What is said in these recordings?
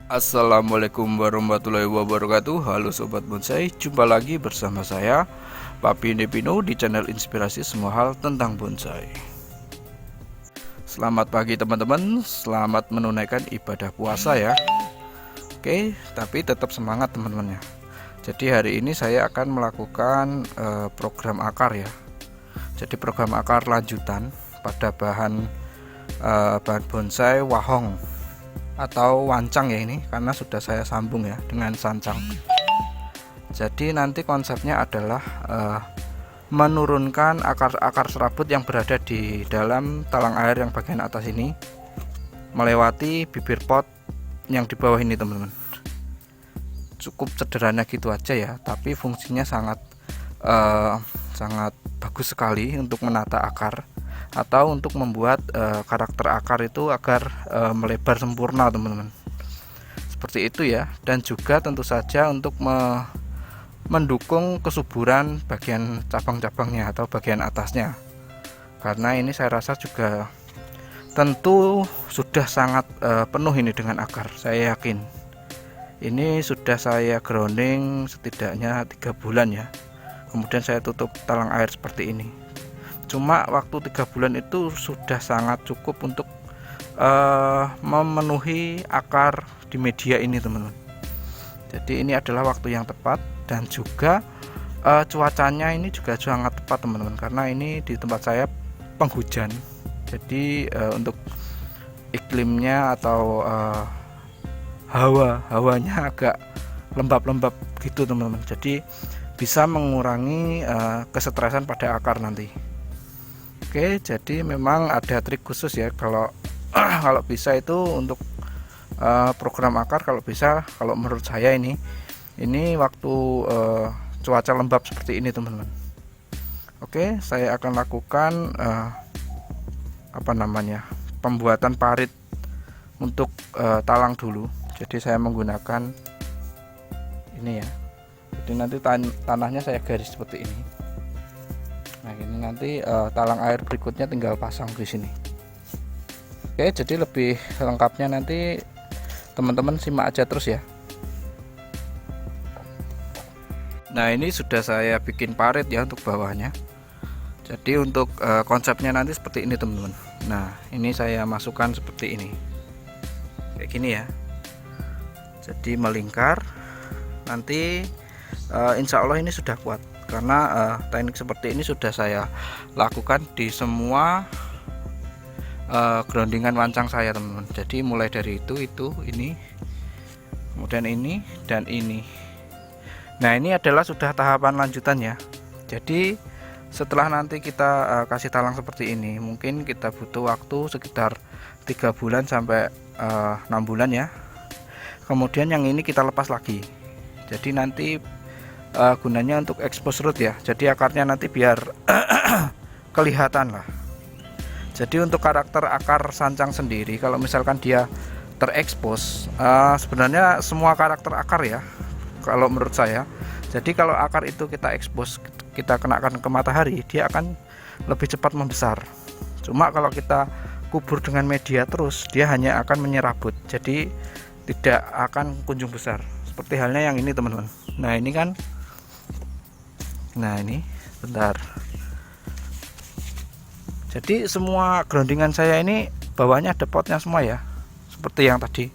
Assalamualaikum warahmatullahi wabarakatuh. Halo Sobat Bonsai, jumpa lagi bersama saya Papi Nepino di channel inspirasi semua hal tentang bonsai. Selamat pagi teman-teman, selamat menunaikan ibadah puasa ya. Oke, tapi tetap semangat teman-teman ya. Jadi hari ini saya akan melakukan program akar ya. Jadi program akar lanjutan pada bahan bonsai wahong atau wancang ya, ini karena sudah saya sambung ya dengan sancang. Jadi nanti konsepnya adalah menurunkan akar-akar serabut yang berada di dalam talang air yang bagian atas ini melewati bibir pot yang di bawah ini teman-teman. Cukup sederhana gitu aja ya, tapi fungsinya sangat bagus sekali untuk menata akar atau untuk membuat karakter akar itu agar melebar sempurna teman-teman, seperti itu ya. Dan juga tentu saja untuk mendukung kesuburan bagian cabang-cabangnya atau bagian atasnya, karena ini saya rasa juga tentu sudah sangat penuh ini dengan akar. Saya yakin ini sudah saya grounding setidaknya 3 bulan ya, kemudian saya tutup talang air seperti ini. Cuma waktu 3 bulan itu sudah sangat cukup untuk memenuhi akar di media ini teman-teman. Jadi ini adalah waktu yang tepat, dan juga cuacanya ini juga sangat tepat teman-teman, karena ini di tempat saya penghujan. Jadi untuk iklimnya atau hawanya agak lembab-lembab gitu teman-teman, jadi bisa mengurangi kesetresan pada akar nanti. Oke, jadi memang ada trik khusus ya kalau kalau bisa itu untuk program akar, kalau bisa, kalau menurut saya ini waktu cuaca lembab seperti ini teman-teman. Oke, saya akan lakukan pembuatan parit untuk talang dulu. Jadi saya menggunakan ini ya. Jadi nanti tanahnya saya garis seperti ini. Nah ini nanti talang air berikutnya tinggal pasang di sini. Oke, jadi lebih lengkapnya nanti teman-teman simak aja terus ya. Nah ini sudah saya bikin parit ya untuk bawahnya. Jadi untuk konsepnya nanti seperti ini teman-teman. Nah ini saya masukkan seperti ini, kayak gini ya. Jadi melingkar. Nanti insya Allah ini sudah kuat, karena teknik seperti ini sudah saya lakukan di semua groundingan wancang saya teman-teman. Jadi mulai dari ini, kemudian ini dan ini. Nah ini adalah sudah tahapan lanjutan ya. Jadi setelah nanti kita kasih talang seperti ini, mungkin kita butuh waktu sekitar 3 bulan sampai 6 bulan ya. Kemudian yang ini kita lepas lagi. Jadi nanti gunanya untuk expose root ya, jadi akarnya nanti biar kelihatan lah. Jadi untuk karakter akar sancang sendiri, kalau misalkan dia terekspos, sebenarnya semua karakter akar ya kalau menurut saya. Jadi kalau akar itu kita expose, kita kenakan ke matahari, dia akan lebih cepat membesar. Cuma kalau kita kubur dengan media terus, dia hanya akan menyerabut, jadi tidak akan kunjung besar. Seperti halnya yang ini teman-teman. Nah ini kan, nah ini bentar. Jadi semua groundingan saya ini bawahnya ada potnya semua ya, seperti yang tadi.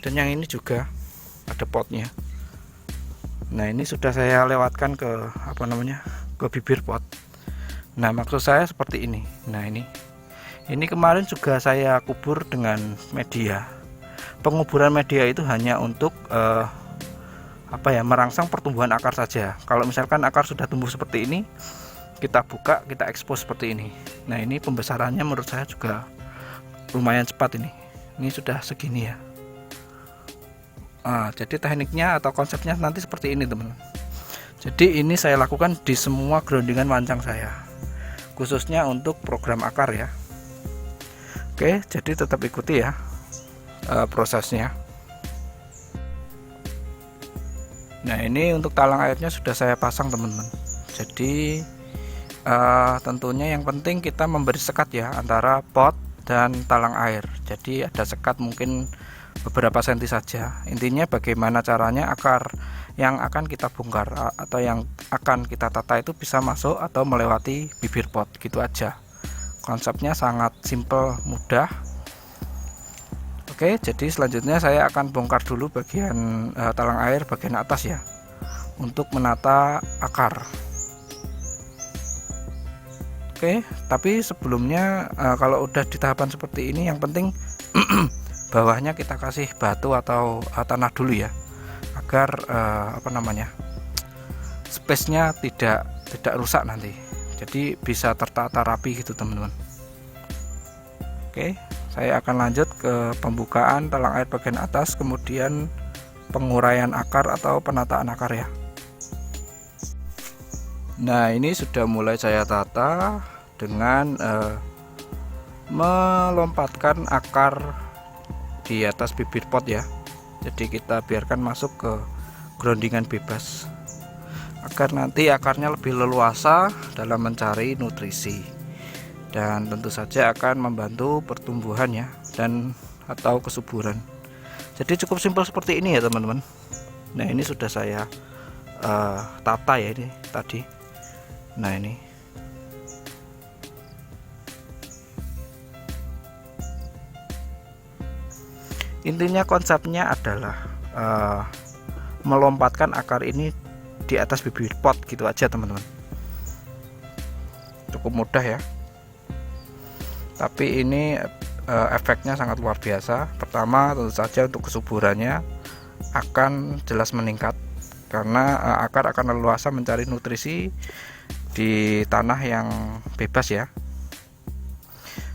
Dan yang ini juga ada potnya. Nah ini sudah saya lewatkan ke ke bibir pot. Nah maksud saya seperti ini. Nah ini kemarin juga saya kubur dengan media. Penguburan media itu hanya untuk merangsang pertumbuhan akar saja. Kalau misalkan akar sudah tumbuh seperti ini, kita buka, kita expose seperti ini. Nah ini pembesarannya menurut saya juga lumayan cepat ini. Ini sudah segini ya. Jadi tekniknya atau konsepnya nanti seperti ini teman-teman. Jadi ini saya lakukan di semua groundingan wancang saya, khususnya untuk program akar ya. Oke, jadi tetap ikuti ya prosesnya. Nah ini untuk talang airnya sudah saya pasang teman-teman. Jadi tentunya yang penting kita memberi sekat ya antara pot dan talang air. Jadi ada sekat mungkin beberapa senti saja. Intinya bagaimana caranya akar yang akan kita bongkar atau yang akan kita tata itu bisa masuk atau melewati bibir pot, gitu aja. Konsepnya sangat simple, mudah. Oke, jadi selanjutnya saya akan bongkar dulu bagian talang air bagian atas ya, untuk menata akar. Oke, tapi sebelumnya kalau udah di tahapan seperti ini, yang penting bawahnya kita kasih batu atau tanah dulu ya, agar space-nya tidak rusak nanti. Jadi bisa tertata rapi gitu teman-teman. Oke, saya akan lanjut ke pembukaan talang air bagian atas, kemudian penguraian akar atau penataan akar ya. Nah, ini sudah mulai saya tata dengan melompatkan akar di atas bibir pot ya. Jadi kita biarkan masuk ke groundingan bebas agar nanti akarnya lebih leluasa dalam mencari nutrisi, dan tentu saja akan membantu pertumbuhan ya, dan atau kesuburan. Jadi cukup simpel seperti ini ya teman-teman. Nah, ini sudah saya tata ya ini tadi. Nah, ini intinya konsepnya adalah melompatkan akar ini di atas bibir pot, gitu aja teman-teman. Cukup mudah ya, tapi ini efeknya sangat luar biasa. Pertama, tentu saja untuk kesuburannya akan jelas meningkat, karena akar akan leluasa mencari nutrisi di tanah yang bebas ya.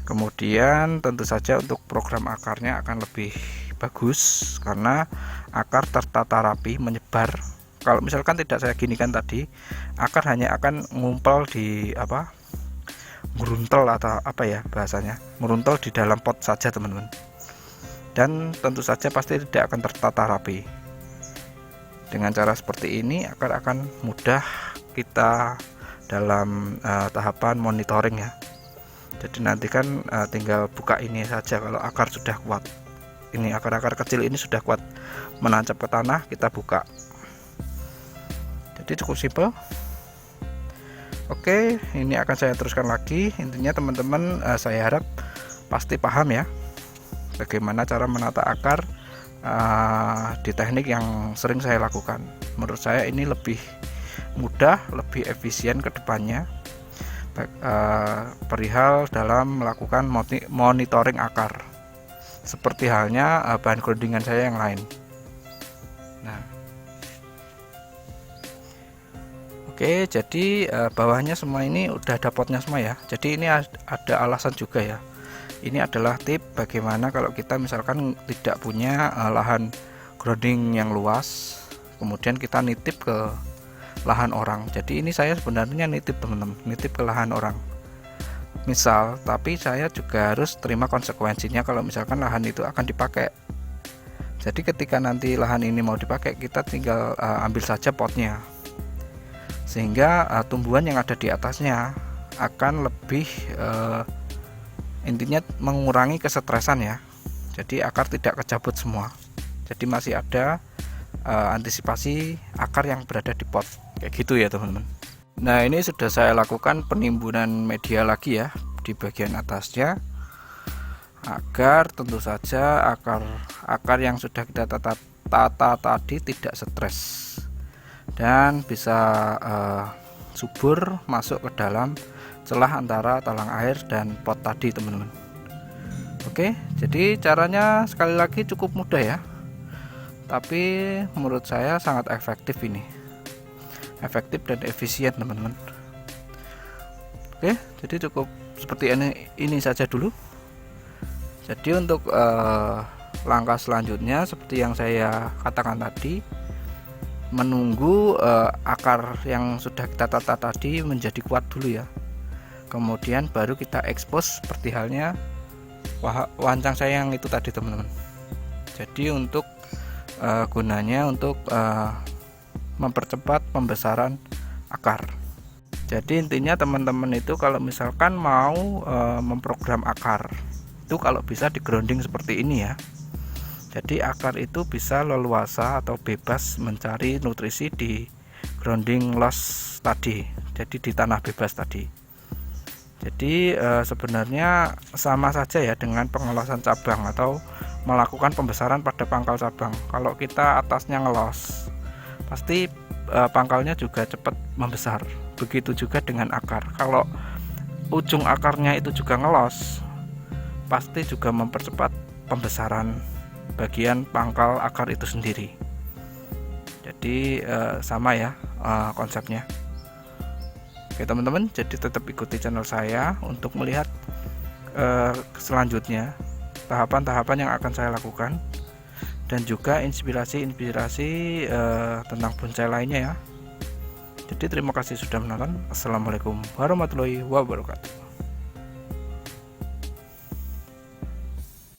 Kemudian tentu saja untuk program akarnya akan lebih bagus karena akar tertata rapi, menyebar. Kalau misalkan tidak saya ginikan tadi, akar hanya akan ngumpul di meruntel atau bahasanya, meruntel di dalam pot saja teman-teman, dan tentu saja pasti tidak akan tertata rapi. Dengan cara seperti ini akar akan mudah kita dalam tahapan monitoring ya. Jadi nanti kan tinggal buka ini saja. Kalau akar sudah kuat, ini akar-akar kecil ini sudah kuat menancap ke tanah, kita buka. Jadi cukup simpel. Oke, ini akan saya teruskan lagi. Intinya teman-teman, saya harap pasti paham ya bagaimana cara menata akar di teknik yang sering saya lakukan. Menurut saya ini lebih mudah, lebih efisien ke depannya perihal dalam melakukan monitoring akar, seperti halnya bahan groundingan saya yang lain. Nah, oke, jadi bawahnya semua ini udah ada potnya semua ya. Jadi ini ada alasan juga ya. Ini adalah tip bagaimana kalau kita misalkan tidak punya lahan grounding yang luas, kemudian kita nitip ke lahan orang. Jadi ini saya sebenarnya nitip teman-teman, nitip ke lahan orang misal, tapi saya juga harus terima konsekuensinya kalau misalkan lahan itu akan dipakai. Jadi ketika nanti lahan ini mau dipakai, kita tinggal ambil saja potnya, sehingga tumbuhan yang ada di atasnya akan lebih intinya mengurangi kesetresan ya. Jadi akar tidak kecabut semua, jadi masih ada antisipasi akar yang berada di pot, kayak gitu ya teman-teman. Nah, ini sudah saya lakukan penimbunan media lagi ya di bagian atasnya, agar tentu saja akar yang sudah kita tata tadi tidak stres dan bisa subur masuk ke dalam celah antara talang air dan pot tadi teman-teman. Oke, jadi caranya sekali lagi cukup mudah ya, tapi menurut saya sangat efektif, ini efektif dan efisien teman-teman. Oke, jadi cukup seperti ini saja dulu. Jadi untuk langkah selanjutnya seperti yang saya katakan tadi, menunggu akar yang sudah kita tata tadi menjadi kuat dulu ya, kemudian baru kita ekspos seperti halnya wancang saya yang itu tadi teman-teman. Jadi untuk gunanya untuk mempercepat pembesaran akar. Jadi intinya teman-teman itu kalau misalkan mau memprogram akar itu kalau bisa di grounding seperti ini ya. Jadi akar itu bisa leluasa atau bebas mencari nutrisi di grounding loss tadi, jadi di tanah bebas tadi. Jadi sebenarnya sama saja ya dengan pengelosan cabang atau melakukan pembesaran pada pangkal cabang. Kalau kita atasnya ngelos, pasti pangkalnya juga cepat membesar. Begitu juga dengan akar. Kalau ujung akarnya itu juga ngelos, pasti juga mempercepat pembesaran bagian pangkal akar itu sendiri. Jadi sama ya konsepnya. Oke teman-teman, jadi tetap ikuti channel saya untuk melihat selanjutnya tahapan-tahapan yang akan saya lakukan, dan juga inspirasi-inspirasi tentang bonsai lainnya ya. Jadi terima kasih sudah menonton. Assalamualaikum warahmatullahi wabarakatuh.